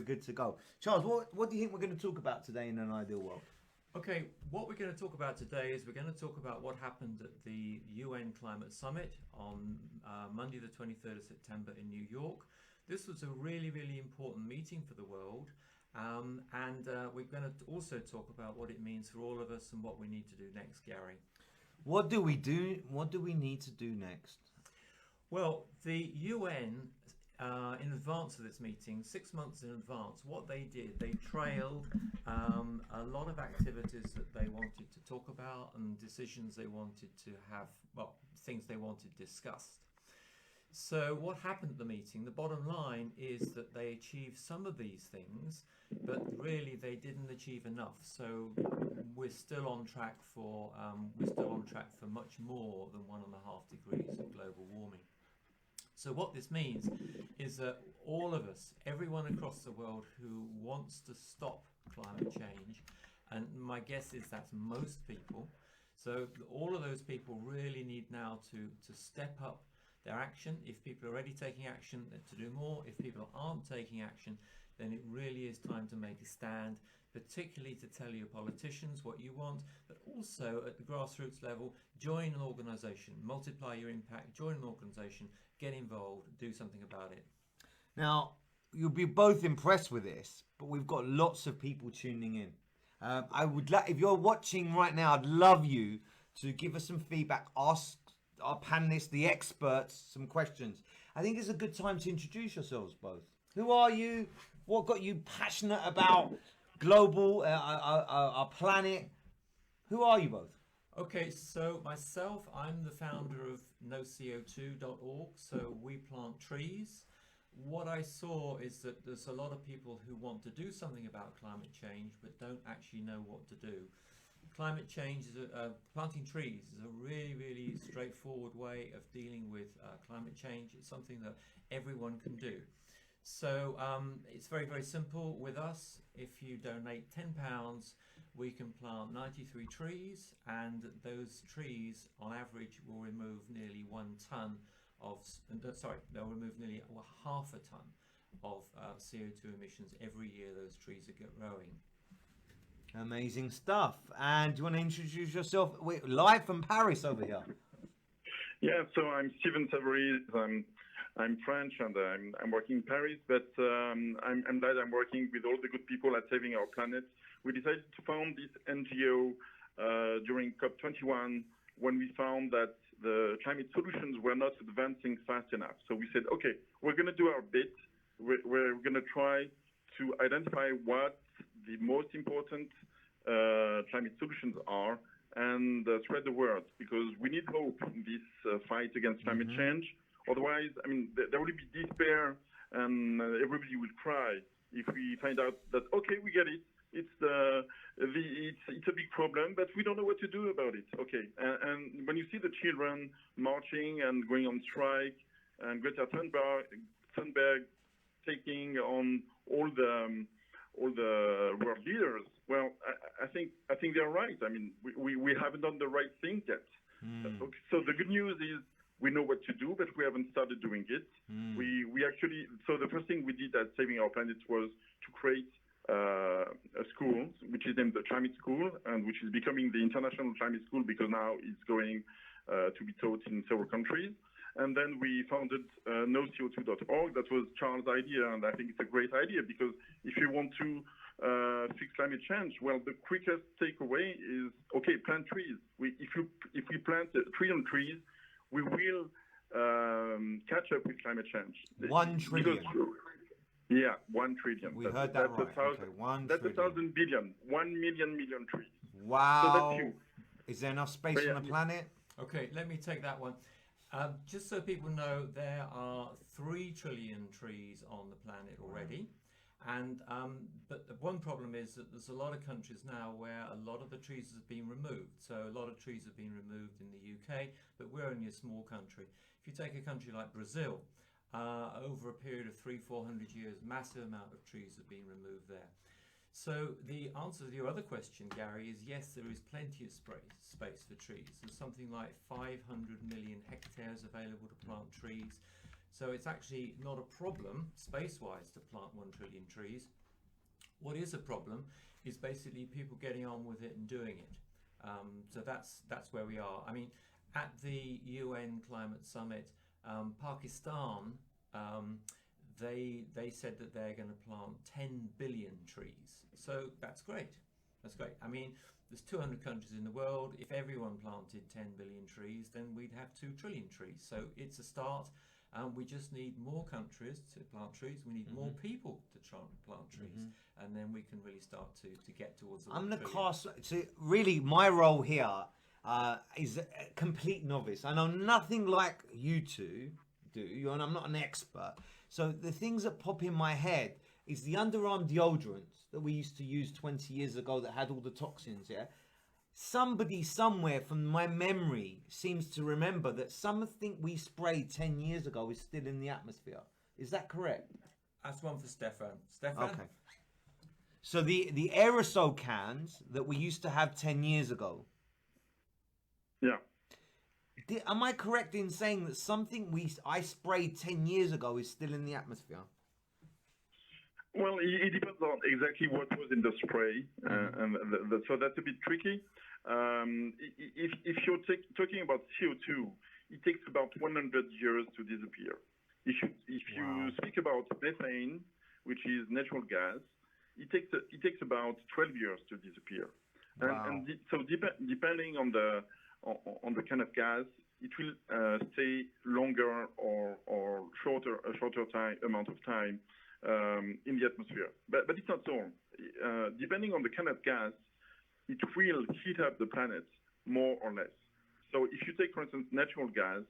good to go. Charles, what do you think we're going to talk about today in an ideal world? Okay, what we're going to talk about today is we're going to talk about what happened at the UN Climate Summit on Monday the 23rd of September in New York. This was a really, really important meeting for the world. And we're going to also talk about what it means for all of us and what we need to do next, Gary. What do we do? What do we need to do next? Well, the UN, in advance of this meeting, 6 months in advance, what they did, they trailed a lot of activities that they wanted to talk about and decisions they wanted to have, well, things they wanted discussed. So what happened at the meeting, the bottom line is that they achieved some of these things, but really they didn't achieve enough. So we're still on track for much more than 1.5 degrees of global warming. So what this means is that all of us, everyone across the world who wants to stop climate change, and my guess is that's most people, so all of those people really need now to step up their action. If people are already taking action, then to do more. If people aren't taking action, then it really is time to make a stand, particularly to tell your politicians what you want, but also at the grassroots level, join an organisation, multiply your impact, join an organisation, get involved, do something about it. Now, you'll be both impressed with this, but we've got lots of people tuning in. I would like, if you're watching right now, I'd love you to give us some feedback, ask our panelists, the experts, some questions. I think it's a good time to introduce yourselves both. Who are you? What got you passionate about global, our planet? Who are you both? Okay, so myself, I'm the founder of noco2.org, so we plant trees. What I saw is that there's a lot of people who want to do something about climate change but don't actually know what to do. Climate change, planting trees is a really, really straightforward way of dealing with climate change. It's something that everyone can do. So it's very, very simple with us. If you donate £10, we can plant 93 trees, and those trees on average will remove nearly 1 tonne of, they'll remove nearly half a tonne of CO2 emissions every year those trees are growing. Amazing stuff. And do you want to introduce yourself? We're live from Paris over here. Yeah, so I'm Steven Savory. I'm French and I'm working in Paris, but I'm glad I'm working with all the good people at Saving Our Planet. We decided to found this NGO during COP21 when we found that the climate solutions were not advancing fast enough. So we said, okay, we're going to do our bit. We're going to try to identify what the most important climate solutions are and spread the word, because we need hope in this fight against climate change. Otherwise, I mean, there will be despair and everybody will cry if we find out that, okay, we get it. It's a big problem, but we don't know what to do about it. Okay, and when you see the children marching and going on strike, and Greta Thunberg taking on all the world leaders, well, I think they're right. I mean, we haven't done the right thing yet. Okay, so the good news is we know what to do, but we haven't started doing it. We actually, so the first thing we did at Saving Our Planet was to create a school, which is named the Climate School, and which is becoming the International Climate School because now it's going to be taught in several countries. And then we founded noco2.org. That was Charles' idea, and I think it's a great idea because if you want to fix climate change, well, the quickest takeaway is, okay, plant trees. If we plant 1 trillion trees, we will catch up with climate change. 1 trillion. Yeah, 1 trillion. We heard that right. Okay, 1 that's trillion. 1,000 billion. 1 million trees. Wow. So that's huge. Is there enough space on the planet? Okay, let me take that one. Just so people know, there are 3 trillion trees on the planet already. And but the one problem is that there's a lot of countries now where a lot of the trees have been removed. So a lot of trees have been removed in the UK, but we're only a small country. If you take a country like Brazil, over a period of 300-400 years, massive amount of trees have been removed there. So the answer to your other question, Gary, is yes, there is plenty of space for trees. There's something like 500 million hectares available to plant trees. So it's actually not a problem space-wise to plant 1 trillion trees. What is a problem is basically people getting on with it and doing it. So that's where we are. I mean, at the UN Climate Summit, Pakistan, they said that they're going to plant 10 billion trees. So that's great. That's great. I mean, there's 200 countries in the world. If everyone planted 10 billion trees, then we'd have 2 trillion trees. So it's a start. We just need more countries to plant trees. We need more people to try and plant trees. And then we can really start to get towards the I'm 1 the trillion. cast. So really, my role here is a complete novice. I know nothing like you two do, and I'm not an expert. So the things that pop in my head is the underarm deodorants that we used to use 20 years ago that had all the toxins, yeah? Somebody somewhere from my memory seems to remember that something we sprayed 10 years ago is still in the atmosphere. Is that correct? That's one for Stefan. Stefan? Okay. So the aerosol cans that we used to have 10 years ago, Yeah. am I correct in saying that something I sprayed 10 years ago is still in the atmosphere? Well, it depends on exactly what was in the spray, and so that's a bit tricky. If you're talking about CO2, it takes about 100 years to disappear. If you speak about methane, which is natural gas, it takes about 12 years to disappear. So depending on the kind of gas, it will stay longer or shorter amount of time in the atmosphere. But it's not so. Depending on the kind of gas, it will heat up the planet more or less. So if you take, for instance, natural gas,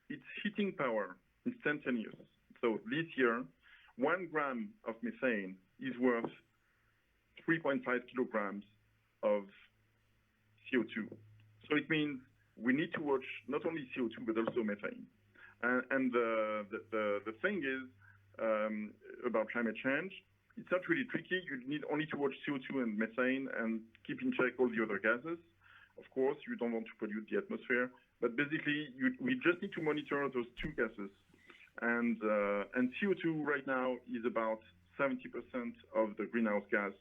its heating power instantaneous. So this year, 1 gram of methane is worth 3.5 kilograms of CO2. So it means we need to watch not only CO2 but also methane. And the thing is about climate change, it's not really tricky. You need only to watch CO2 and methane and keep in check all the other gases. Of course, you don't want to pollute the atmosphere, but basically we just need to monitor those 2 gases. And CO2 right now is about 70% of the greenhouse gas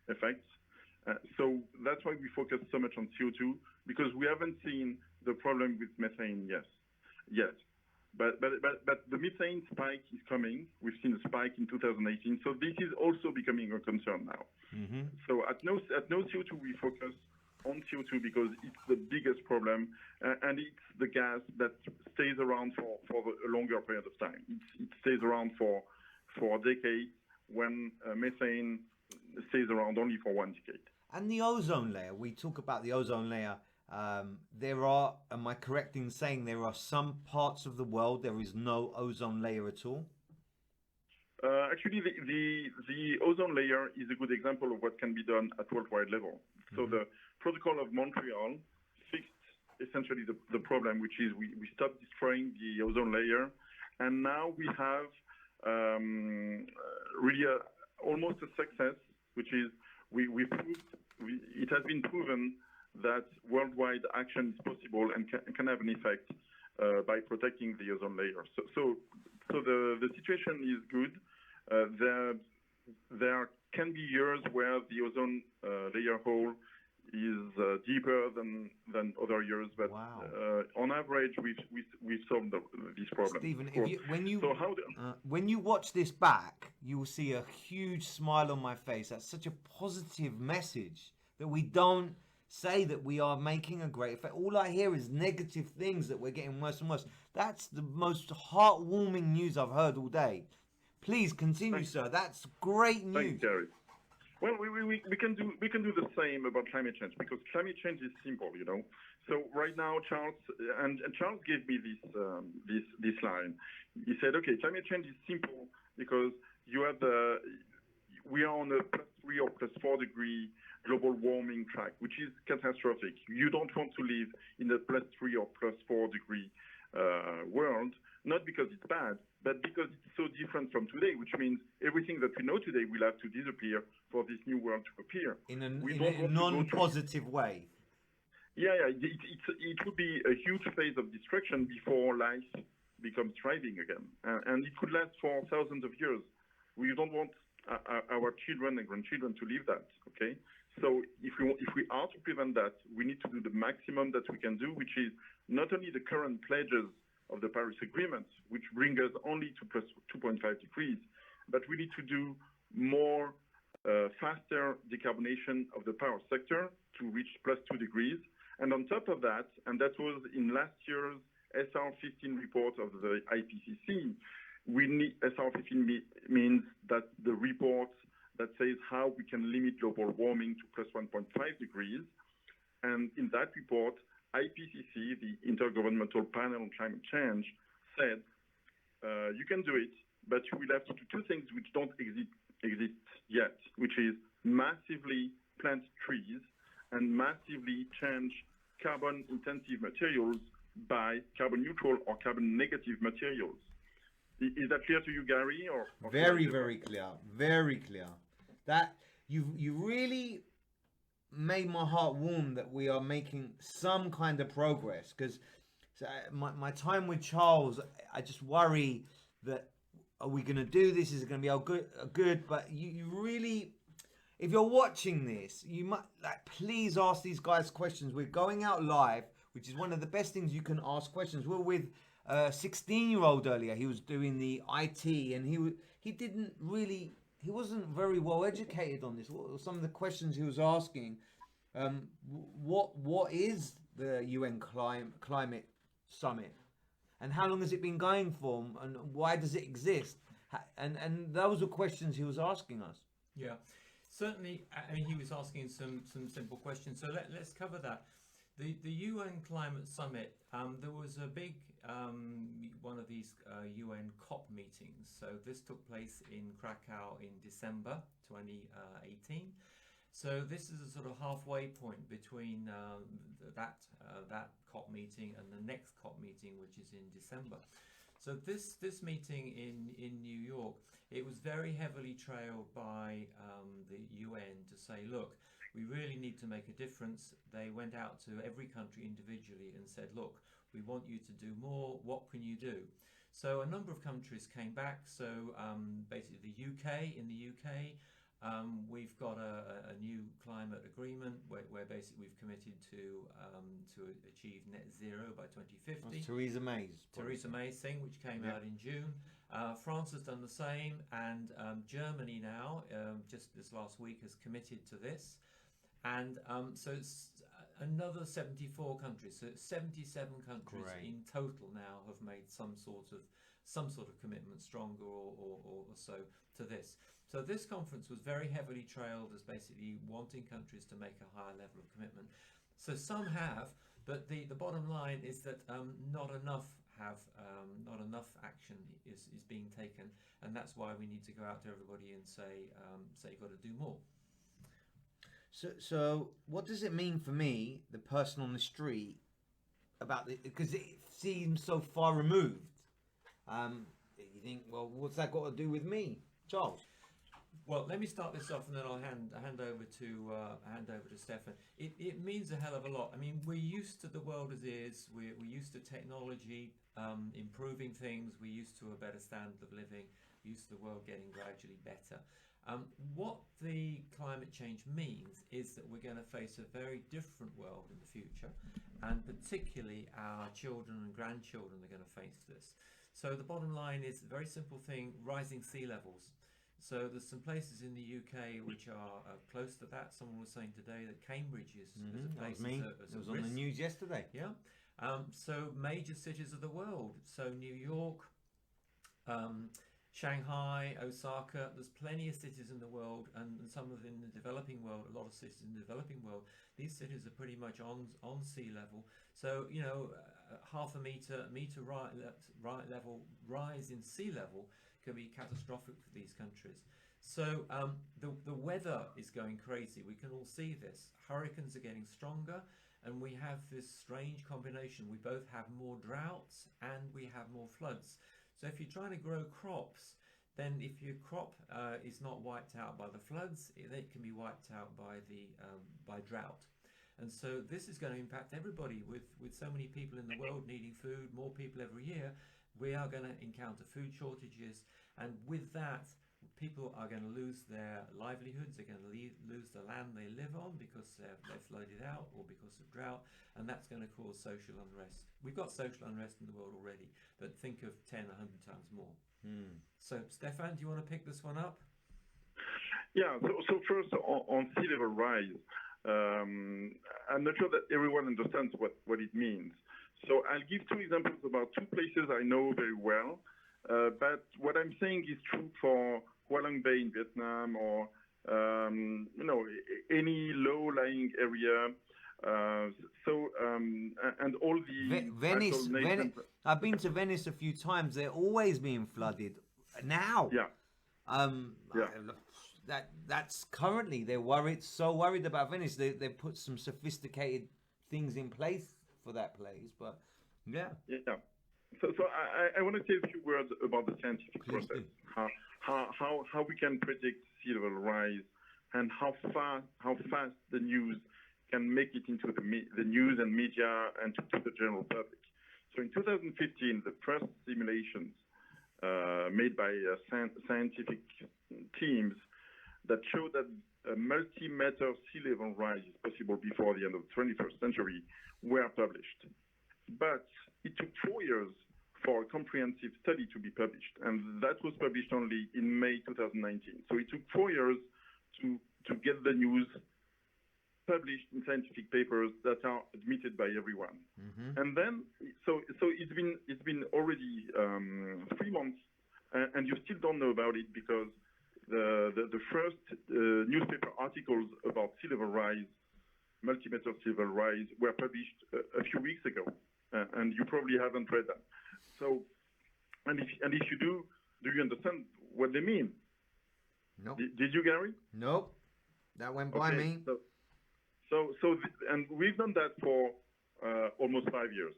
effects. So that's why we focus so much on CO2, because we haven't seen the problem with methane yet. But the methane spike is coming. We've seen a spike in 2018. So this is also becoming a concern now. So at no CO2 we focus on CO2 because it's the biggest problem, and it's the gas that stays around for a longer period of time. It stays around for a decade, when methane stays around only for 1 decade. And the ozone layer, we talk about the ozone layer. There are, am I correct in saying there are some parts of the world there is no ozone layer at all? Actually, the ozone layer is a good example of what can be done at worldwide level. So the Protocol of Montreal fixed essentially the problem, which is we stopped destroying the ozone layer, and now we have really almost a success, which is it has been proven that worldwide action is possible and can have an effect by protecting the ozone layer. So the situation is good. There can be years where the ozone layer hole is deeper than other years, but on average, we've solved this problem. Stephen, when you watch this back, you will see a huge smile on my face. That's such a positive message that we don't say that we are making a great effect. All I hear is negative things that we're getting worse and worse. That's the most heartwarming news I've heard all day. Please continue, sir. That's great news. Thanks, Gary. Well, we can do the same about climate change, because climate change is simple, you know. So right now, Charles gave me this line. He said, okay, climate change is simple because we are on a +3 or +4 degree global warming track, which is catastrophic. You don't want to live in a +3 or +4 degree world, not because it's bad, but because it's so different from today, which means everything that we know today will have to disappear for this new world to appear. In a non-positive way. Yeah, it would be a huge phase of destruction before life becomes thriving again. And it could last for thousands of years. We don't want our children and grandchildren to live that, okay? So if we are to prevent that, we need to do the maximum that we can do, which is not only the current pledges of the Paris Agreement, which bring us only to plus 2.5 degrees, but we need to do more faster decarbonation of the power sector to reach plus 2 degrees. And on top of that, and that was in last year's SR15 report of the IPCC, SR15 means that the report that says how we can limit global warming to plus 1.5 degrees. And in that report, IPCC, the Intergovernmental Panel on Climate Change, said, you can do it, but you will have to do two things which don't exist yet, which is massively plant trees and massively change carbon-intensive materials by carbon-neutral or carbon-negative materials. Is that clear to you, Gary? Or very, very clear. Very clear. That you really made my heart warm that we are making some kind of progress. Because my time with Charles, I just worry that are we going to do this? Is it going to be all good? But you really, if you're watching this, you might please ask these guys questions. We're going out live, which is one of the best things you can ask questions. We're with a 16-year-old earlier. He was doing the IT, and he wasn't very well educated on this. What were some of the questions he was asking? What is the UN climate summit, and how long has it been going for, and why does it exist? And those were questions he was asking us. Yeah, certainly. I mean, he was asking some simple questions. So let's cover that. The UN Climate Summit, there was a big one of these UN COP meetings. So this took place in Krakow in December 2018. So this is a sort of halfway point between that COP meeting and the next COP meeting, which is in December. So this meeting in New York, it was very heavily trailed by the UN to say, look, we really need to make a difference. They went out to every country individually and said, look, we want you to do more. What can you do? So a number of countries came back. So basically the UK, in the UK, we've got a new climate agreement where basically we've committed to achieve net zero by 2050. That's Theresa May's thing, which came out in June. France has done the same, and Germany now, just this last week, has committed to this. And so it's another 74 countries. So 77 countries in total now have made some sort of commitment, stronger or so, to this. So this conference was very heavily trailed as basically wanting countries to make a higher level of commitment. So some have, but the bottom line is that not enough action is being taken, and that's why we need to go out to everybody and say you've got to do more. So what does it mean for me, the person on the street, about it? Because it seems so far removed. You think, well, what's that got to do with me, Charles? Well, let me start this off, and then I'll hand over to Stefan. It means a hell of a lot. I mean, we're used to the world as is. We're used to technology improving things. We're used to a better standard of living. We're used to the world getting gradually better. What the climate change means is that we're going to face a very different world in the future, and particularly our children and grandchildren are going to face this. So the bottom line is a very simple thing: rising sea levels. So there's some places in the UK which are close to that. Someone was saying today that Cambridge is a place. It was on the news yesterday. Yeah. So major cities of the world. So New York, Shanghai, Osaka. There's plenty of cities in the world, and some of in the developing world. A lot of cities in the developing world. These cities are pretty much on sea level. So half a meter level rise in sea level can be catastrophic for these countries. So the weather is going crazy. We can all see this. Hurricanes are getting stronger, and we have this strange combination. We both have more droughts and we have more floods. So if you're trying to grow crops, then if your crop is not wiped out by the floods, it can be wiped out by drought. And so this is going to impact everybody, with so many people in the world needing food, more people every year. We are going to encounter food shortages, and with that, people are going to lose their livelihoods. They're going to lose the land they live on because they're flooded out or because of drought, and that's going to cause social unrest. We've got social unrest in the world already, but think of 10, 100 times more. So, Stefan, do you want to pick this one up? Yeah, so first on sea level rise, I'm not sure that everyone understands what it means. So I'll give two examples about two places I know very well, but what I'm saying is true for Hualong Bay in Vietnam or any low-lying area. And all the Venice. I've been to nations. Venice a few times. They're always being flooded now. Yeah. Yeah. That's currently they're so worried about Venice. They put some sophisticated things in place for that place, but yeah. So I want to say a few words about the scientific Please process, do. how we can predict sea level rise, and how fast the news can make it into the news and media and to the general public. So in 2015, the first simulations made by scientific teams that show that a multi-meter sea level rise is possible before the end of the 21st century were published. But it took 4 years for a comprehensive study to be published, and that was published only in May 2019. So it took 4 years to get the news published in scientific papers that are admitted by everyone. And then, so it's been already 3 months, and you still don't know about it because the first newspaper articles about sea level rise, multi-meter sea level rise, were published a few weeks ago, and you probably haven't read them. So, and if you do you understand what they mean? No. Did you, Gary? Nope. That went by me. And we've done that for almost 5 years.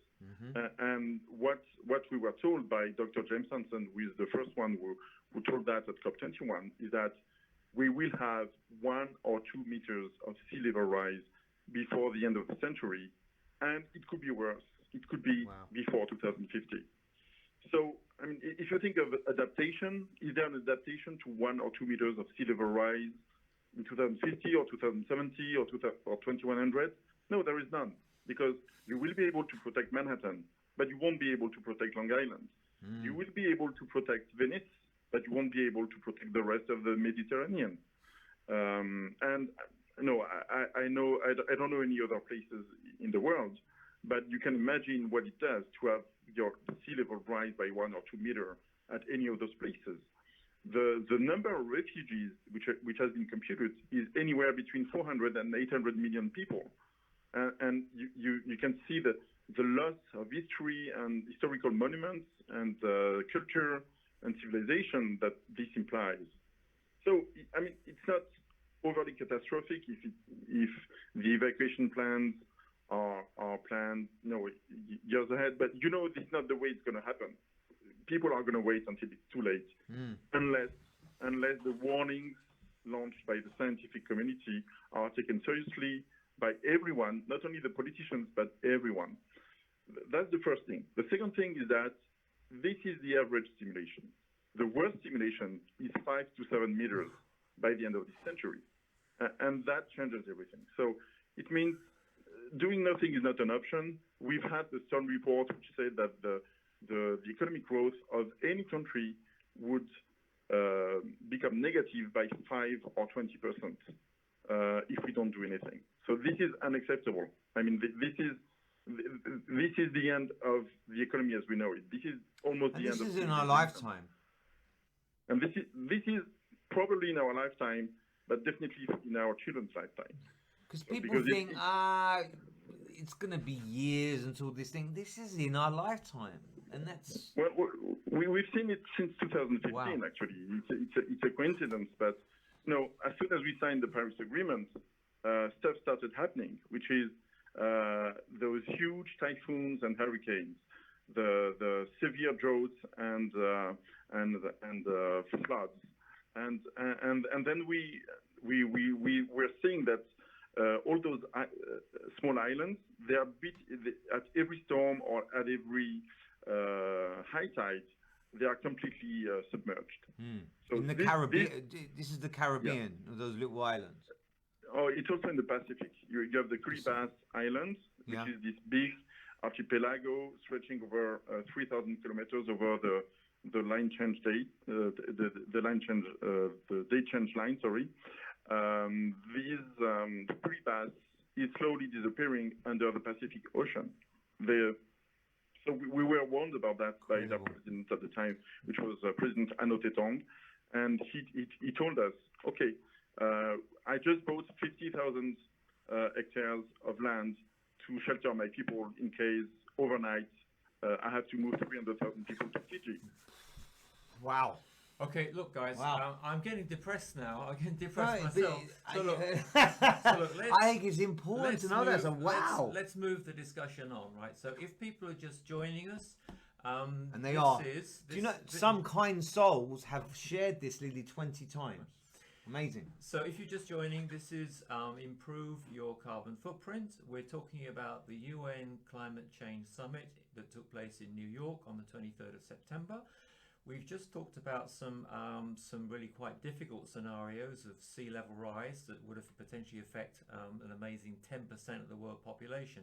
And what we were told by Dr. James Hansen, who is the first one who told that at COP21, is that we will have 1 or 2 meters of sea level rise before the end of the century, and it could be worse. It could be before 2050. So, I mean, if you think of adaptation, is there an adaptation to 1 or 2 meters of sea level rise in 2050 or 2070 or 2100? No, there is none, because you will be able to protect Manhattan, but you won't be able to protect Long Island. You will be able to protect Venice, but you won't be able to protect the rest of the Mediterranean. And no, I don't know any other places in the world, but you can imagine what it does to have your sea level rise by 1 or 2 meters at any of those places. The number of refugees which has been computed is anywhere between 400 and 800 million people. And you can see the loss of history and historical monuments and culture and civilization that this implies. So, I mean, it's not overly catastrophic if the evacuation plans are planned years ahead, but this is not the way it's going to happen. People are going to wait until it's too late, unless the warnings launched by the scientific community are taken seriously by everyone, not only the politicians, but everyone. That's the first thing. The second thing is that this is the average simulation. The worst simulation is 5 to 7 meters by the end of this century. And that changes everything. So it means doing nothing is not an option. We've had the Stern report, which said that the economic growth of any country would become negative by 5 or 20% if we don't do anything. So this is unacceptable. I mean, this is the end of the economy as we know it. This is almost the end of. This is in our lifetime. And this is probably in our lifetime, but definitely in our children's lifetime. Because people think, it's going to be years until this thing. This is in our lifetime, and that's. Well, we've seen it since 2015. Actually, it's a coincidence, but as soon as we signed the Paris Agreement, stuff started happening, which is those huge typhoons and hurricanes, the severe droughts and floods, and then we're seeing that all those small islands, they are beat at every storm or at every high tide, they are completely submerged. So In the Caribbean, this is the Caribbean, those little islands. Oh, it's also in the Pacific. You have the Kiribati Islands, which is this big archipelago stretching over 3,000 kilometers over the line change date, the day change line. Sorry, the Kiribati is slowly disappearing under the Pacific Ocean. So we were warned about that by the president at the time, which was President Anote Tong, and he told us, okay, I just bought 50,000 hectares of land to shelter my people in case overnight I have to move 300,000 people to Fiji. Wow. Okay, look, guys, Wow. I'm getting depressed now. I'm getting depressed myself. So look, I think it's important to know that. So, wow. Let's move the discussion on, right? So, if people are just joining us, and they are. Do you know, some kind souls have shared this nearly 20 times. Amazing. So if you're just joining, this is Improve Your Carbon Footprint. We're talking about the UN Climate Change Summit that took place in New York on the 23rd of September. We've just talked about some really quite difficult scenarios of sea level rise that would have potentially affect an amazing 10% of the world population.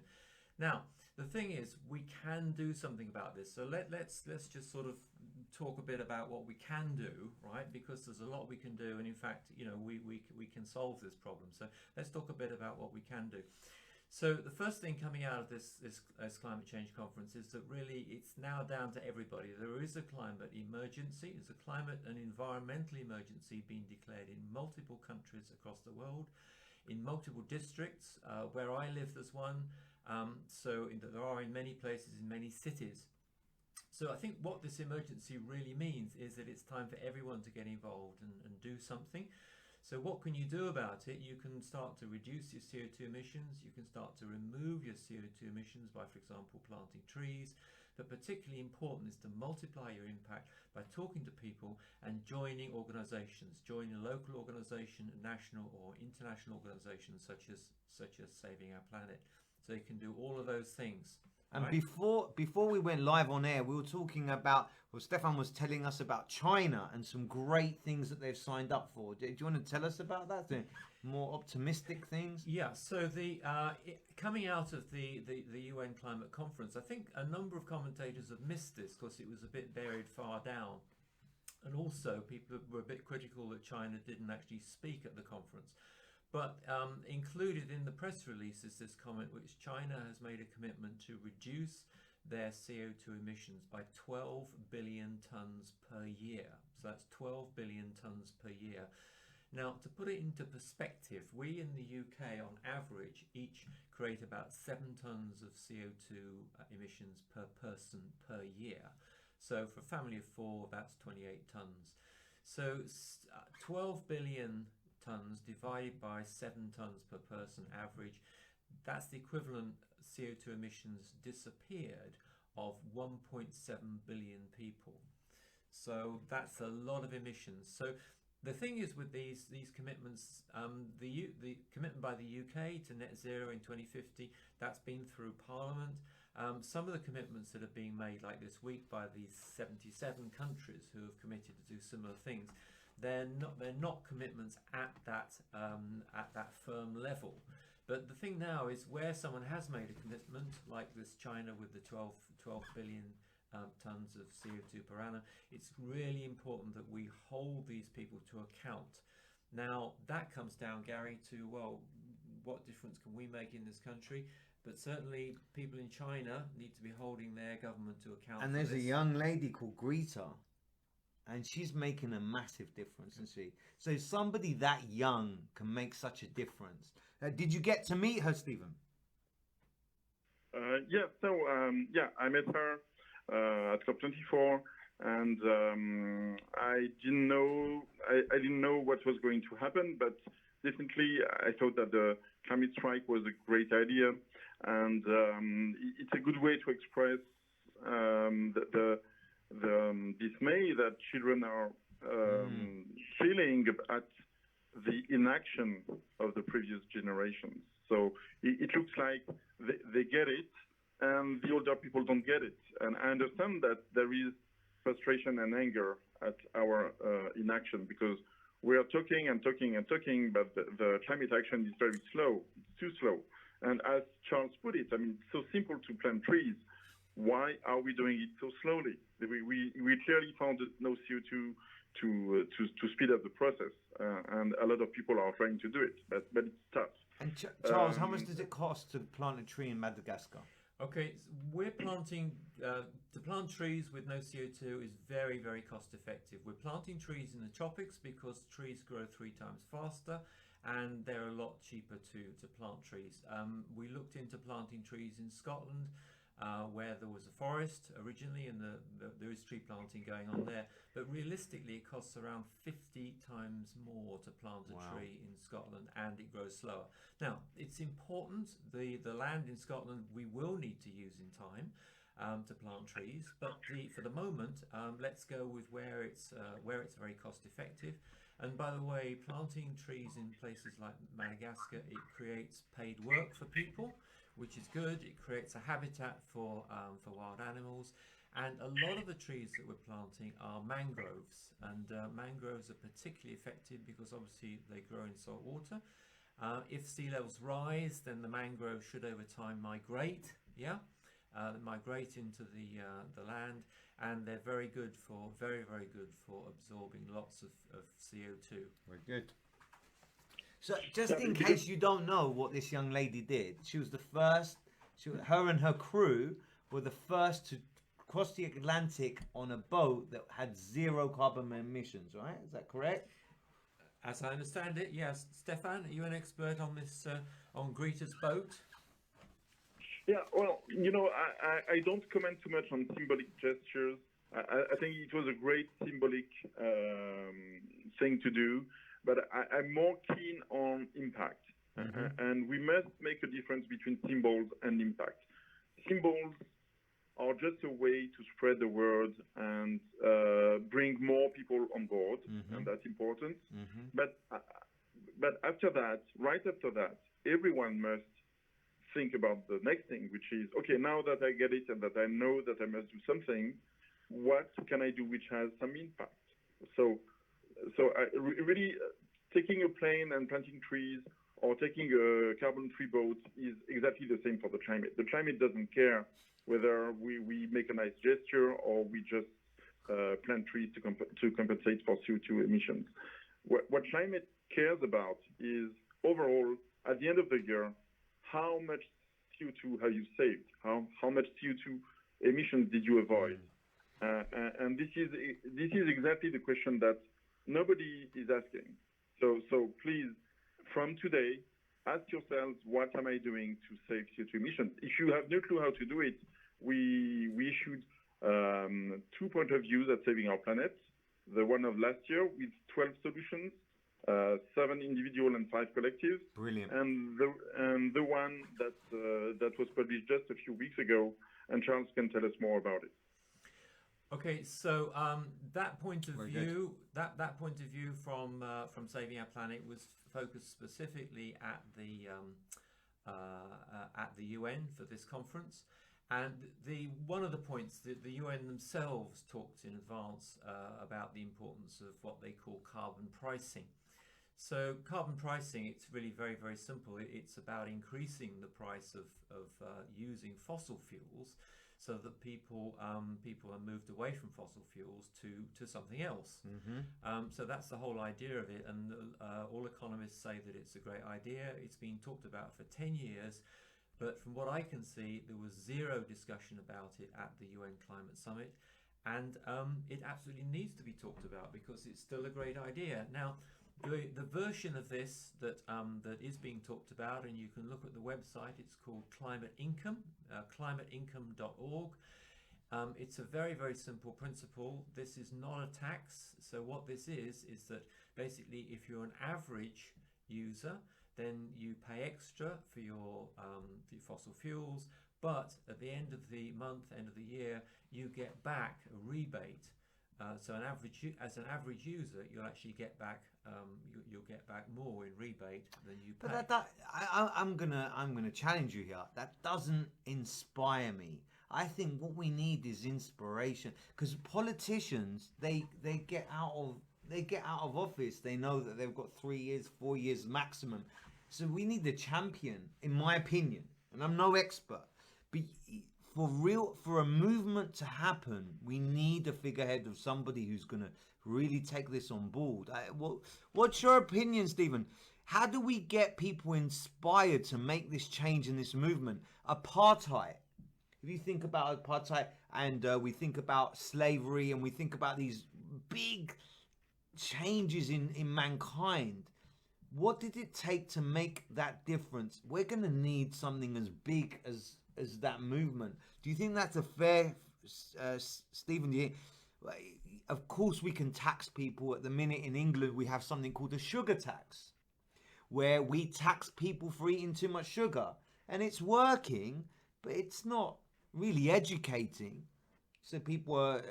Now, the thing is, we can do something about this. So let's just sort of talk a bit about what we can do, right? Because there's a lot we can do, and in fact, you know, we can solve this problem. So let's talk a bit about what we can do. So the first thing coming out of this climate change conference is that really it's now down to everybody. There is a climate emergency. There's a climate and environmental emergency being declared in multiple countries across the world, in multiple districts. Where I live, there's one. There are in many places, in many cities. So I think what this emergency really means is that it's time for everyone to get involved and do something. So what can you do about it? You can start to reduce your CO2 emissions. You can start to remove your CO2 emissions by, for example, planting trees. But particularly important is to multiply your impact by talking to people and joining organizations. Join a local organization, national or international organizations such as Saving Our Planet. So you can do all of those things. And right? before we went live on air, we were talking about, well, Stefan was telling us about China and some great things that they've signed up for. Do you want to tell us about that? The more optimistic things? Yeah, so coming out of the UN climate conference, I think a number of commentators have missed this because it was a bit buried far down. And also people were a bit critical that China didn't actually speak at the conference. But included in the press release is this comment which China has made a commitment to reduce their CO2 emissions by 12 billion tons per year. So that's 12 billion tons per year. Now, to put it into perspective, we in the UK on average each create about 7 tons of CO2 emissions per person per year. So for a family of 4, that's 28 tons. So 12 billion tons divided by 7 tons per person average, that's the equivalent CO2 emissions disappeared of 1.7 billion people. So that's a lot of emissions. So the thing is with these commitments, the commitment by the UK to net zero in 2050, that's been through Parliament. Some of the commitments that are being made like this week by these 77 countries who have committed to do similar things, they're not commitments at that firm level. But the thing now is where someone has made a commitment, like this China with the 12 billion tons of CO2 per annum, it's really important that we hold these people to account. Now that comes down, Gary, to, well, what difference can we make in this country? But certainly people in China need to be holding their government to account. And there's a young lady called Greta, and she's making a massive difference, isn't she? So somebody that young can make such a difference. Did you get to meet her, Stephen? Yeah, so I met her at COP24, and I didn't know what was going to happen, but definitely I thought that the climate strike was a great idea, and it's a good way to express the dismay that children are feeling at the inaction of the previous generations. So it looks like they get it, and the older people don't get it. And I understand that there is frustration and anger at our inaction, because we are talking and talking and talking, but the climate action is very slow. It's too slow. And as Charles put it, I mean, it's so simple to plant trees. Why are we doing it so slowly? We clearly found no CO2 to speed up the process, and a lot of people are trying to do it, but it's tough. And Charles, how much does it cost to plant a tree in Madagascar? Okay, so we're planting, to plant trees with no CO2 is very, very cost effective. We're planting trees in the tropics because trees grow 3 times faster and they're a lot cheaper to plant trees. We looked into planting trees in Scotland, where there was a forest originally, and there is tree planting going on there. But realistically, it costs around 50 times more to plant a tree in Scotland, and it grows slower. Now, it's important, the land in Scotland we will need to use in time to plant trees, but for the moment, let's go with where it's very cost effective. And by the way, planting trees in places like Madagascar, it creates paid work for people, which is good. It creates a habitat for wild animals, and a lot of the trees that we're planting are mangroves, and mangroves are particularly effective because obviously they grow in salt water. If sea levels rise, then the mangroves should over time migrate, migrate into the land, and they're very good for very good for absorbing lots of CO2. Very good. So, just in case you don't know what this young lady did, she was the first. Her and her crew were the first to cross the Atlantic on a boat that had 0 carbon emissions. Right? Is that correct? As I understand it, yes. Stefan, are you an expert on this on Greta's boat? Yeah, well, I don't comment too much on symbolic gestures. I think it was a great symbolic thing to do, but I'm more keen on impact. And we must make a difference between symbols and impact. Symbols are just a way to spread the word and bring more people on board, and that's important. But after that, right after that, everyone must think about the next thing, which is, okay, now that I get it and that I know that I must do something, what can I do which has some impact? So really taking a plane and planting trees or taking a carbon-free boat is exactly the same for the climate. The climate doesn't care whether we make a nice gesture or we just plant trees to compensate for CO2 emissions. What climate cares about is overall, at the end of the year, how much CO2 have you saved? How much CO2 emissions did you avoid? And this is exactly the question that nobody is asking. So please, from today, ask yourselves, what am I doing to save CO2 emissions? If you have no clue how to do it, we issued 2 point of views at Saving Our Planet. The one of last year with 12 solutions, 7 individual and 5 collectives. Brilliant. And the one that was published just a few weeks ago, and Charles can tell us more about it. Okay, so that point of view, that point of view from Saving Our Planet was focused specifically at the UN for this conference, and one of the points that the UN themselves talked in advance about the importance of what they call carbon pricing. So carbon pricing, it's really very, very simple. It's about increasing the price of using fossil fuels, so that people are moved away from fossil fuels to something else. So that's the whole idea of it, and all economists say that it's a great idea. It's been talked about for 10 years, but from what I can see, there was 0 discussion about it at the UN Climate Summit, and it absolutely needs to be talked about because it's still a great idea. Now, the version of this that is being talked about, and you can look at the website, it's called Climate Income, climateincome.org. It's a very, very simple principle. This is not a tax. So what this is that basically if you're an average user, then you pay extra for your fossil fuels, but at the end of the month, end of the year, you get back a rebate So as an average user, you'll actually get back you'll get back more in rebate than you pay. But I'm gonna challenge you here. That doesn't inspire me. I think what we need is inspiration, because politicians they get out of office. They know that they've got 3 years, 4 years maximum. So we need a champion, in my opinion, and I'm no expert. But for a movement to happen, we need a figurehead of somebody who's gonna really take this on board. What's your opinion, Stephen? How do we get people inspired to make this change in this movement? Apartheid. If you think about apartheid, and we think about slavery, and we think about these big changes in mankind, what did it take to make that difference? We're going to need something as big as that movement. Do you think that's a fair, Stephen? Of course, we can tax people. At the minute in England, we have something called a sugar tax, where we tax people for eating too much sugar, and it's working, but it's not really educating. So people are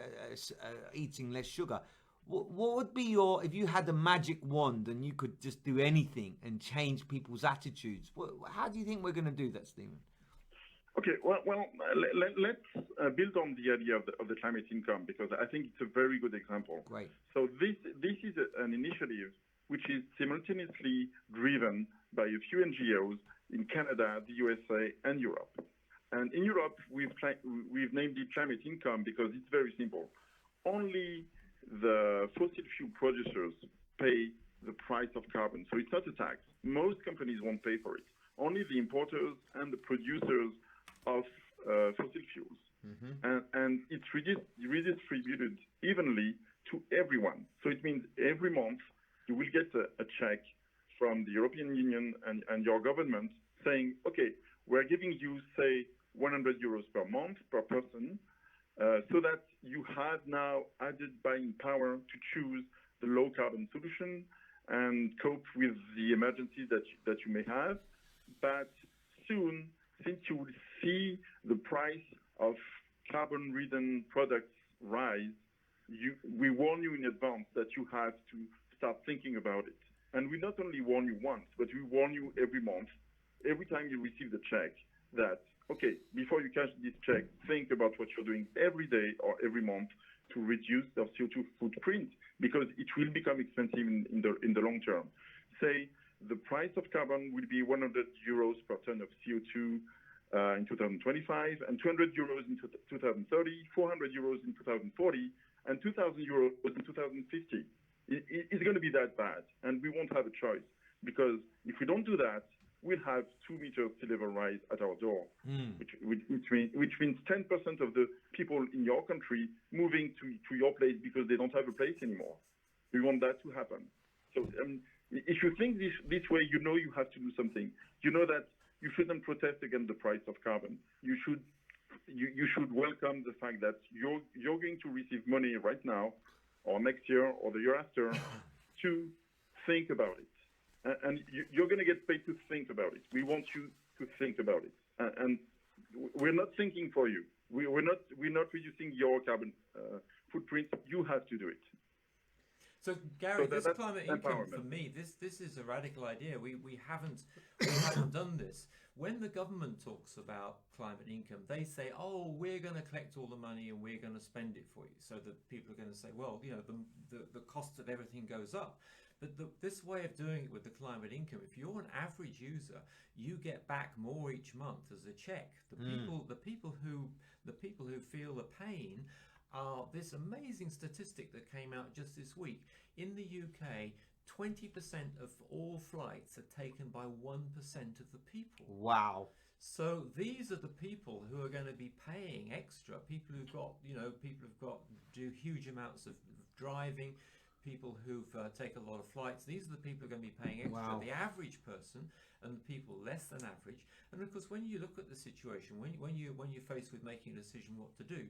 eating less sugar. What would be if you had a magic wand and you could just do anything and change people's attitudes? How do you think we're going to do that, Stephen? Okay, let's build on the idea of the climate income, because I think it's a very good example. Great. So this is an initiative which is simultaneously driven by a few NGOs in Canada, the USA, and Europe. And in Europe, we've named it climate income because it's very simple. Only the fossil fuel producers pay the price of carbon. So it's not a tax. Most companies won't pay for it. Only the importers and the producers of fossil fuels. Mm-hmm. And it's redistributed evenly to everyone. So it means every month you will get a check from the European Union and your government saying, okay, we're giving you, say, 100 euros per month per person, so that you have now added buying power to choose the low carbon solution and cope with the emergencies that you may have. But soon, since you will see the price of carbon-ridden products rise, we warn you in advance that you have to start thinking about it. And we not only warn you once, but we warn you every month, every time you receive the check, that, okay, before you cash this check, think about what you're doing every day or every month to reduce their CO2 footprint, because it will become expensive in the long term. Say the price of carbon will be 100 euros per ton of CO2 in 2025, and 200 euros in 2030, 400 euros in 2040, and 2,000 euros in 2050. It's going to be that bad, and we won't have a choice, because if we don't do that, we'll have 2 meters sea level rise at our door, which means 10% of the people in your country moving to your place because they don't have a place anymore. We want that to happen. So if you think this way, you know you have to do something. You know that you shouldn't protest against the price of carbon. You should welcome the fact that you're going to receive money right now, or next year, or the year after, to think about it. And you're going to get paid to think about it. We want you to think about it. And we're not thinking for you. We're not reducing your carbon footprint. You have to do it. So Gary, so this climate income for me, this is a radical idea. We haven't done this. When the government talks about climate income, they say, "Oh, we're going to collect all the money and we're going to spend it for you." So that people are going to say, "Well, you know, the cost of everything goes up." But this way of doing it with the climate income, if you're an average user, you get back more each month as a check. The people who feel the pain are this amazing statistic that came out just this week. In the UK, 20% of all flights are taken by 1% of the people. Wow. So these are the people who are going to be paying extra. People who've got do huge amounts of driving. People who've take a lot of flights. These are the people who are going to be paying extra. Wow. The average person and the people less than average. And of course, when you look at the situation, when you're faced with making a decision what to do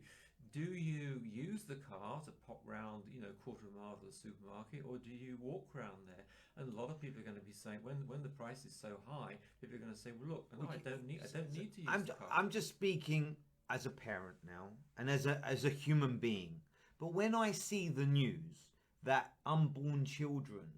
you use the car to pop round, quarter of a mile to the supermarket, or do you walk around there? And a lot of people are going to be saying, when the price is so high, people are going to say, well, look, no, I don't need to use the car. I'm just speaking as a parent now, and as a human being. But when I see the news that unborn children's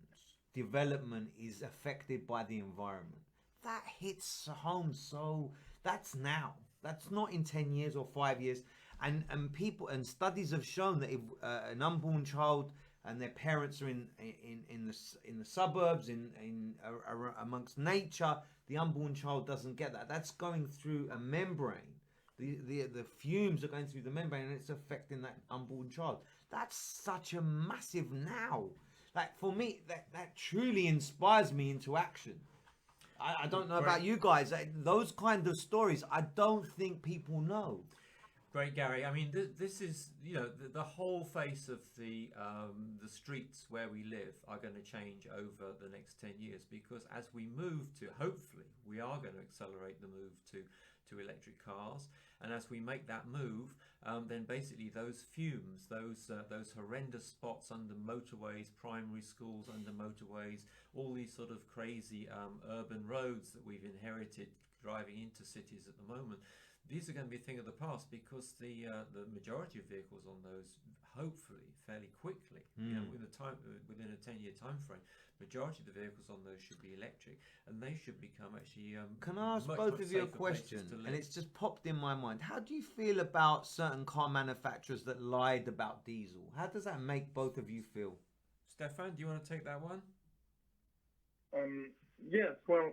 development is affected by the environment, that hits home. So that's now. That's not in 10 years or 5 years. And people and studies have shown that if an unborn child and their parents are in the suburbs, amongst nature, the unborn child doesn't get that. That's going through a membrane. The fumes are going through the membrane, and it's affecting that unborn child. That's such a massive now. Like, for me, that truly inspires me into action. I don't know about you guys. Those kind of stories, I don't think people know. Great, Gary. I mean, this is, the whole face of the streets where we live are going to change over the next 10 years, because as we move to, hopefully, we are going to accelerate the move to electric cars. And as we make that move, then basically those fumes, those horrendous spots under motorways, primary schools under motorways, all these sort of crazy urban roads that we've inherited driving into cities at the moment, these are going to be a thing of the past, because the majority of vehicles on those, hopefully fairly quickly, within a 10-year time frame, majority of the vehicles on those should be electric, and they should become actually Can I ask much, both much of you a safer places question? to live. And it's just popped in my mind. How do you feel about certain car manufacturers that lied about diesel? How does that make both of you feel? Stefan, do you want to take that one? Yes, well,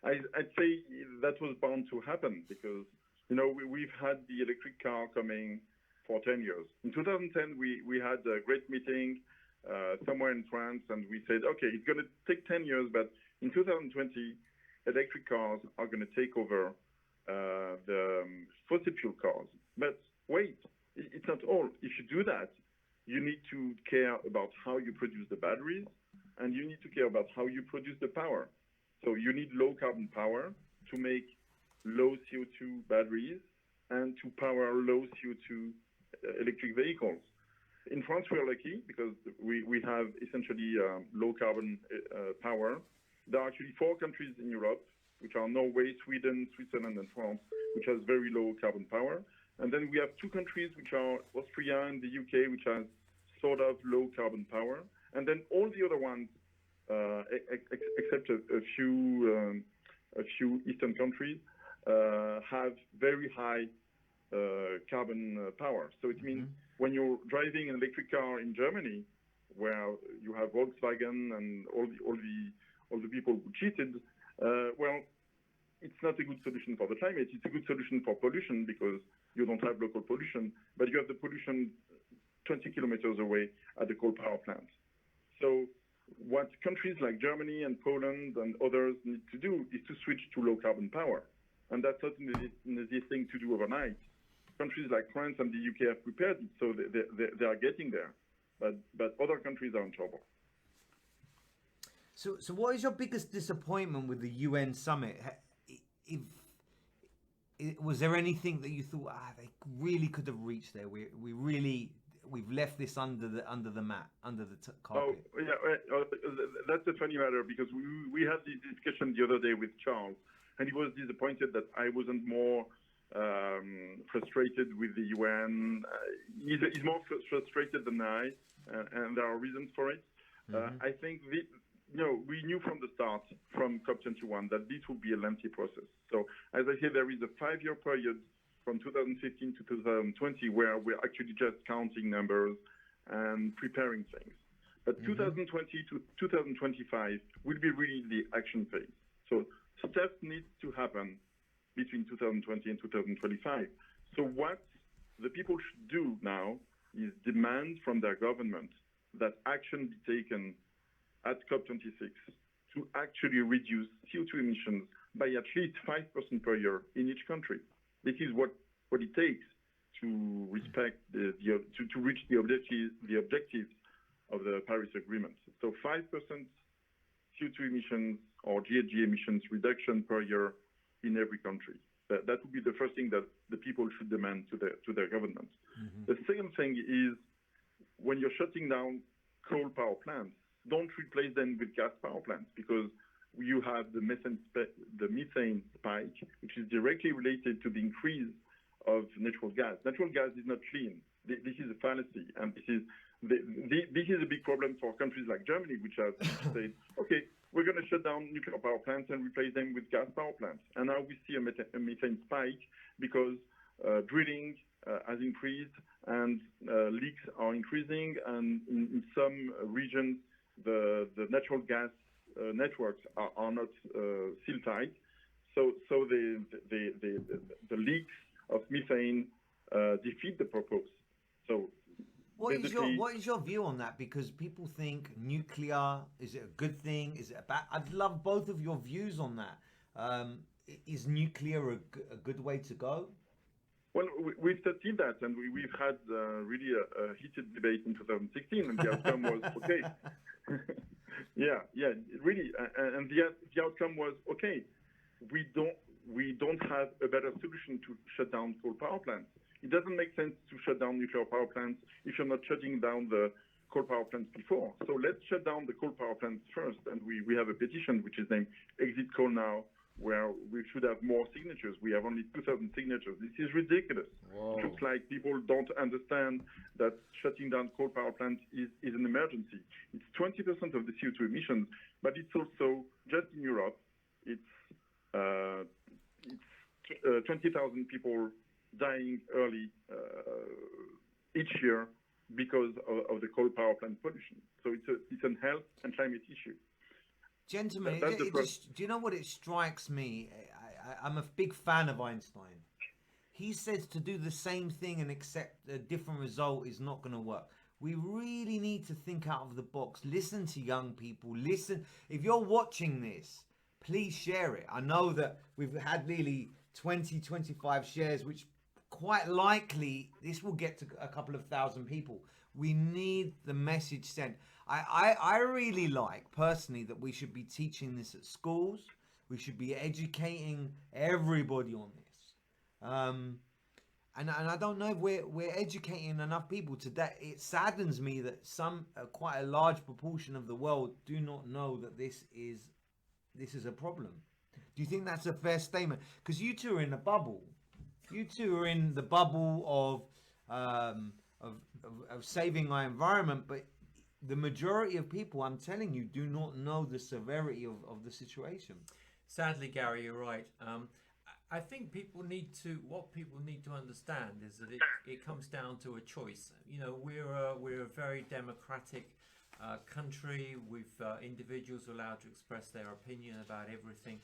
I'd say that was bound to happen, because, we've had the electric car coming for 10 years. In 2010, we had a great meeting somewhere in France, and we said, okay, it's going to take 10 years, but in 2020, electric cars are going to take over the fossil fuel cars. But wait, it's not all. If you do that, you need to care about how you produce the batteries, and you need to care about how you produce the power. So you need low carbon power to make low CO2 batteries and to power low CO2 electric vehicles. In France, we are lucky because we have essentially low carbon power. There are actually 4 countries in Europe, which are Norway, Sweden, Switzerland, and France, which has very low carbon power. And then we have 2 countries, which are Austria and the UK, which has sort of low carbon power. And then all the other ones, except a few Eastern countries, have very high carbon power. So it means when you're driving an electric car in Germany, where you have Volkswagen and all the people who cheated, well, it's not a good solution for the climate. It's a good solution for pollution, because you don't have local pollution, but you have the pollution 20 kilometers away at the coal power plant. So what countries like Germany and Poland and others need to do is to switch to low carbon power. And that's not an easy thing to do overnight. Countries like France and the UK have prepared it, so they are getting there. But other countries are in trouble. So what is your biggest disappointment with the UN summit? Was there anything that you thought, they really could have reached there? We've left this under the mat, under the carpet. Oh, yeah, that's a funny matter, because we had this discussion the other day with Charles, and he was disappointed that I wasn't more frustrated with the UN. He's more frustrated than I, and there are reasons for it. I think we knew from the start, from COP21, that this would be a lengthy process. So, as I said, there is a 5-year period from 2015 to 2020 where we're actually just counting numbers and preparing things. But 2020 to 2025 will be really the action phase. So stuff needs to happen between 2020 and 2025. So what the people should do now is demand from their government that action be taken at COP26 to actually reduce CO2 emissions by at least 5% per year in each country. This is what it takes to respect to reach the objectives of the Paris Agreement. So 5% CO2 emissions or GHG emissions reduction per year in every country. That would be the first thing that the people should demand to their government. The second thing is, when you're shutting down coal power plants, don't replace them with gas power plants, because you have the methane spike, which is directly related to the increase of natural gas. Natural gas is not clean. This is a fallacy, and this is a big problem for countries like Germany, which have said, okay, we're going to shut down nuclear power plants and replace them with gas power plants. And now we see a methane spike because drilling has increased and leaks are increasing, and in some regions the natural gas networks are not seal tight, so the leaks of methane defeat the purpose. So what is your view on that? Because people think nuclear, is it a good thing? Is it a bad? I'd love both of your views on that. Is nuclear a good way to go? Well, we've studied that, and we've had really a heated debate in 2016, and the outcome was okay. yeah, really, and the outcome was okay. We don't have a better solution to shut down coal power plants. It doesn't make sense to shut down nuclear power plants if you're not shutting down the coal power plants before. So let's shut down the coal power plants first, and we have a petition which is named Exit Coal Now, where we should have more signatures. We have only 2,000 signatures. This is ridiculous. Whoa. It looks like people don't understand that shutting down coal power plants is an emergency. It's 20% of the CO2 emissions, but it's also, just in Europe, it's 20,000 people dying early each year because of the coal power plant pollution. So it's a health and climate issue. Gentlemen, do you know what it strikes me? I'm a big fan of Einstein. He says to do the same thing and accept a different result is not going to work. We really need to think out of the box. Listen to young people. Listen. If you're watching this, please share it. I know that we've had nearly 25 shares, which quite likely this will get to a couple of thousand people. We need the message sent. I really like, personally, that we should be teaching this at schools. We should be educating everybody on this. And I don't know if we're educating enough people today. It saddens me that quite a large proportion of the world do not know that this is a problem. Do you think that's a fair statement? Because you two are in a bubble. You two are in the bubble of saving our environment, but the majority of people, I'm telling you, do not know the severity of the situation. Sadly, Gary, you're right. I think what people need to understand is that it comes down to a choice. You know, we're a very democratic country with individuals allowed to express their opinion about everything.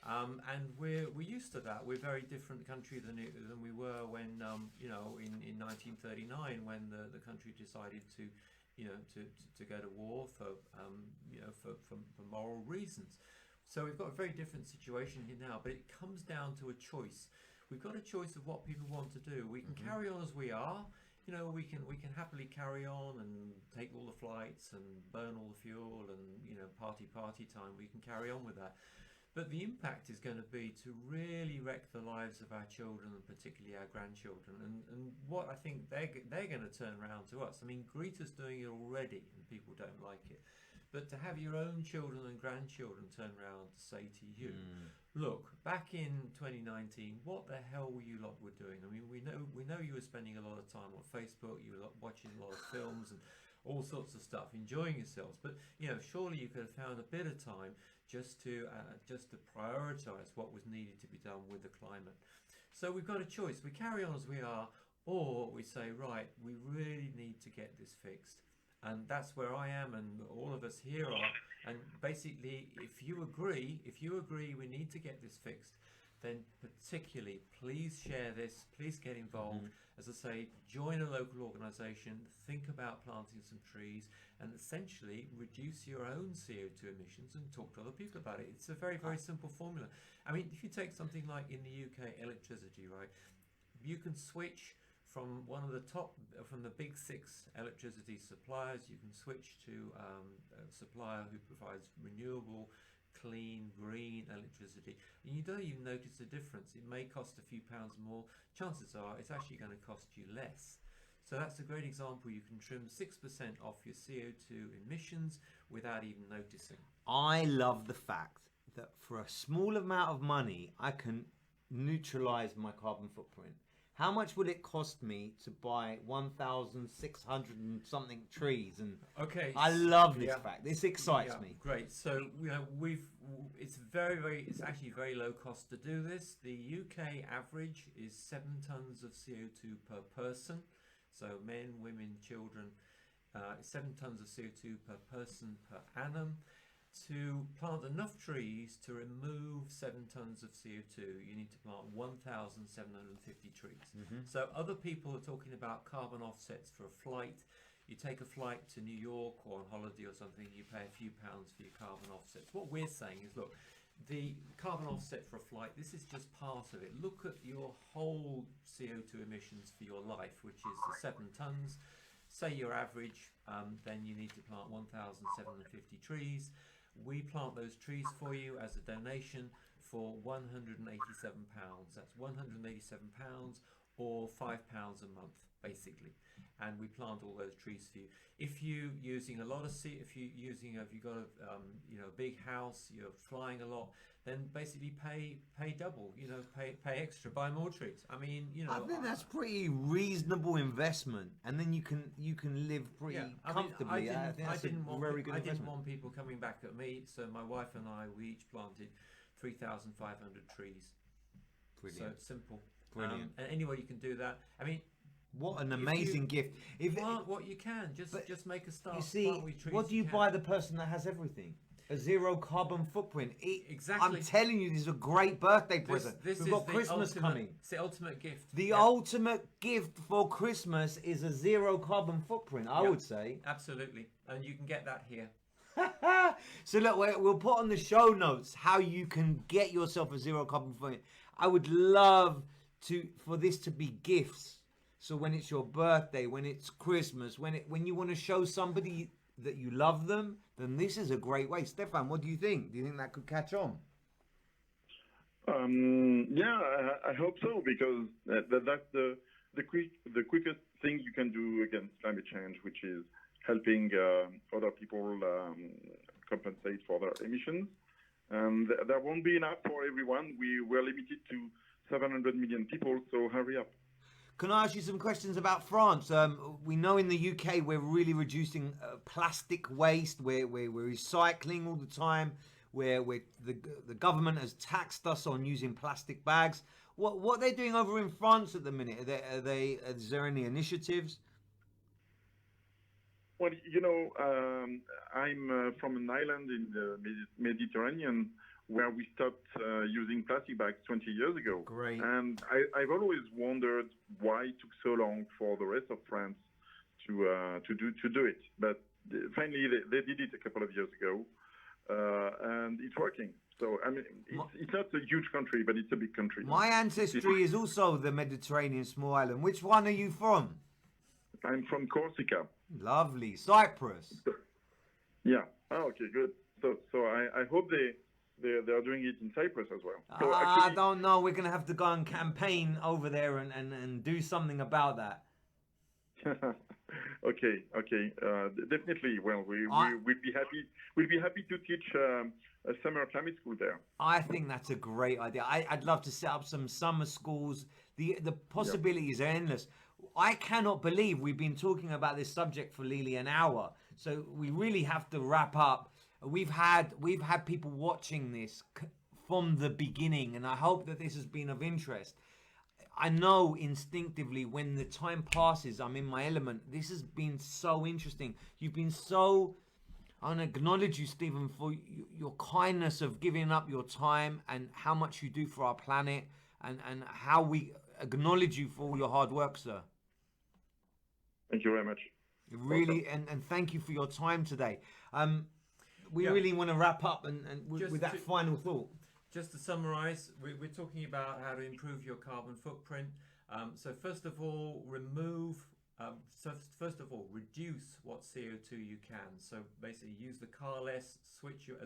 And we're used to that. We're a very different country than we were when, in 1939, when the country decided to go to war for moral reasons. So we've got a very different situation here now, but it comes down to a choice. We've got a choice of what people want to do. We can carry on as we are. You know, we can happily carry on and take all the flights and burn all the fuel and, party time. We can carry on with that. But the impact is going to be to really wreck the lives of our children, and particularly our grandchildren. And what I think they're going to turn around to us. I mean, Greta's doing it already, and people don't like it. But to have your own children and grandchildren turn around to say to you, look, back in 2019, what the hell were you lot doing? I mean, we know you were spending a lot of time on Facebook. You were watching a lot of films and all sorts of stuff, enjoying yourselves. But surely you could have found a bit of time just to prioritise what was needed to be done with the climate. So we've got a choice. We carry on as we are, or we say, right, we really need to get this fixed. And that's where I am, and all of us here are. And basically, if you agree we need to get this fixed, then particularly, please share this, please get involved. As I say, join a local organisation, think about planting some trees, and essentially reduce your own CO2 emissions and talk to other people about it. It's a very, very simple formula. I mean, if you take something like in the UK, electricity, right? You can switch from from the big 6 electricity suppliers. You can switch to a supplier who provides renewable, clean, green electricity, and you don't even notice the difference. It may cost a few pounds more. Chances are it's actually going to cost you less. So that's a great example. You can trim 6% off your CO2 emissions without even noticing. I love the fact that for a small amount of money, I can neutralize my carbon footprint. how much would it cost me to buy 1,600 and something trees? And Okay. I love this Yeah. fact. This excites me. Great. So it's it's actually very low cost to do this. The UK average is 7 tons of CO2 per person. So men, women, children, 7 tons of CO2 per person per annum. To plant enough trees to remove 7 tons of CO2, you need to plant 1,750 trees. So other people are talking about carbon offsets for a flight. You take a flight to New York or on holiday or something, you pay a few pounds for your carbon offsets. What we're saying is, look, the carbon offset for a flight, this is just part of it. Look at your whole CO2 emissions for your life, which is the 7 tons. Say your average, then you need to plant 1,750 trees. We plant those trees for you as a donation for £187. That's £187 or £5 a month, basically. And we plant all those trees for you. If you've got a big house, you're flying a lot, then basically pay double. Pay extra, buy more trees. I mean, I think that's pretty reasonable investment, and then you can live pretty comfortably. I think that's a very good investment. I didn't want people coming back at me, so my wife and I, we each planted 3,500 trees. Brilliant. So it's simple. Brilliant. And anyway, you can do that. I mean, what an amazing gift! Plant what you can, just make a start. You see, what do you buy the person that has everything? A zero carbon footprint. Exactly. I'm telling you, this is a great birthday present. We've got Christmas coming. It's the ultimate gift. The ultimate gift for Christmas is a zero carbon footprint, I would say. Absolutely. And you can get that here. So look, we'll put on the show notes how you can get yourself a zero carbon footprint. I would love for this to be gifts. So when it's your birthday, when it's Christmas, when you want to show somebody that you love them, then this is a great way. Stefan, what do you think? Do you think that could catch on? Yeah, I hope so, because that's the quickest thing you can do against climate change, which is helping other people compensate for their emissions. And there won't be enough for everyone. We're limited to 700 million people, so hurry up. Can I ask you some questions about France? We know in the UK we're really reducing plastic waste. We're recycling all the time. The government has taxed us on using plastic bags. What are they doing over in France at the minute? Is there any initiatives? Well, I'm from an island in the Mediterranean where we stopped using plastic bags 20 years ago. Great. And I've always wondered why it took so long for the rest of France to do it. But finally, they did it a couple of years ago, and it's working. So, I mean, it's not a huge country, but it's a big country. My ancestry is also the Mediterranean small island. Which one are you from? I'm from Corsica. Lovely. Cyprus. Yeah. Oh, okay, good. So I hope they are doing it in Cyprus as well. So I don't know. We're going to have to go and campaign over there and do something about that. Okay. Definitely. Well, we'd be happy. We'd be happy to teach a summer climate school there. I think that's a great idea. I'd love to set up some summer schools. The possibilities are endless. I cannot believe we've been talking about this subject for nearly an hour. So we really have to wrap up. We've had people watching this from the beginning, and I hope that this has been of interest. I know instinctively when the time passes, I'm in my element. This has been so interesting. You've been so... I want to acknowledge you, Stephen, for your kindness of giving up your time and how much you do for our planet, and how we acknowledge you for all your hard work, sir. Thank you very much. Really, and thank you for your time today. We really want to wrap up and with that final thought. Just to summarize, we're talking about how to improve your carbon footprint. So first of all, reduce what CO2 you can. So basically use the car less, switch your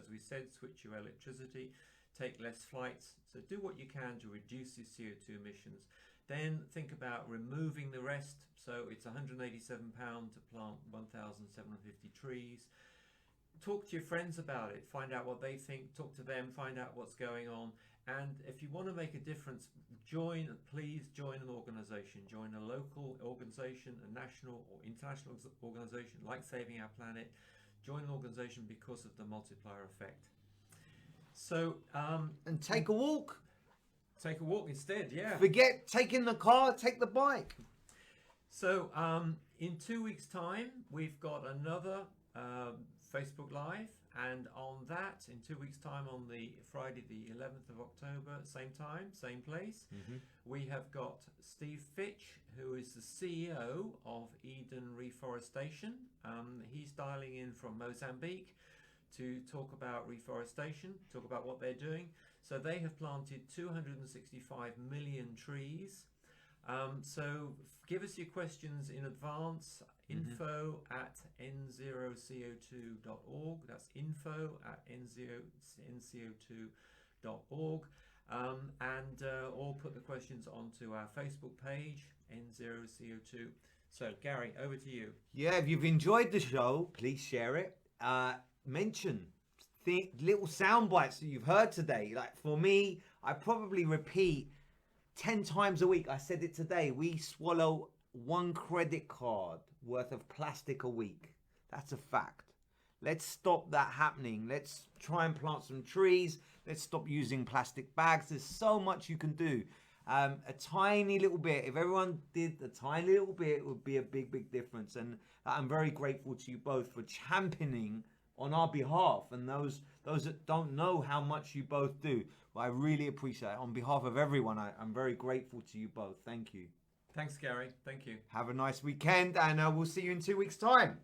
electricity, take less flights. So do what you can to reduce your CO2 emissions. Then think about removing the rest. So it's £187 to plant 1,750 trees. Talk to your friends about it, find out what they think, talk to them, find out what's going on, And if you want to make a difference, please join an organization. Join a local organization, a national or international organization like Saving Our Planet. Join an organization because of the multiplier effect. So, and take a walk. Take a walk instead, yeah. Forget taking the car, take the bike. So, in 2 weeks' time, we've got another Facebook Live. And on that, in 2 weeks' time, on the Friday, the 11th of October, same time, same place, we have got Steve Fitch, who is the CEO of Eden Reforestation. He's dialing in from Mozambique to talk about reforestation, talk about what they're doing. So they have planted 265 million trees. So give us your questions in advance. info@n0co2.org. That's info@n0co2.org. Or put the questions onto our Facebook page, N0CO2. So, Gary, over to you. Yeah, if you've enjoyed the show, please share it. Mention the little sound bites that you've heard today. Like for me, I probably repeat 10 times a week. I said it today. We swallow 1 credit card worth of plastic a week. That's a fact. Let's stop that happening. Let's try and plant some trees. Let's stop using plastic bags. There's so much you can do. A tiny little bit. If everyone did a tiny little bit, it would be a big, big difference. And I'm very grateful to you both for championing on our behalf. And those that don't know how much you both do, well, I really appreciate it. On behalf of everyone, I'm very grateful to you both. Thank you. Thanks, Gary. Thank you. Have a nice weekend, and we'll see you in 2 weeks' time.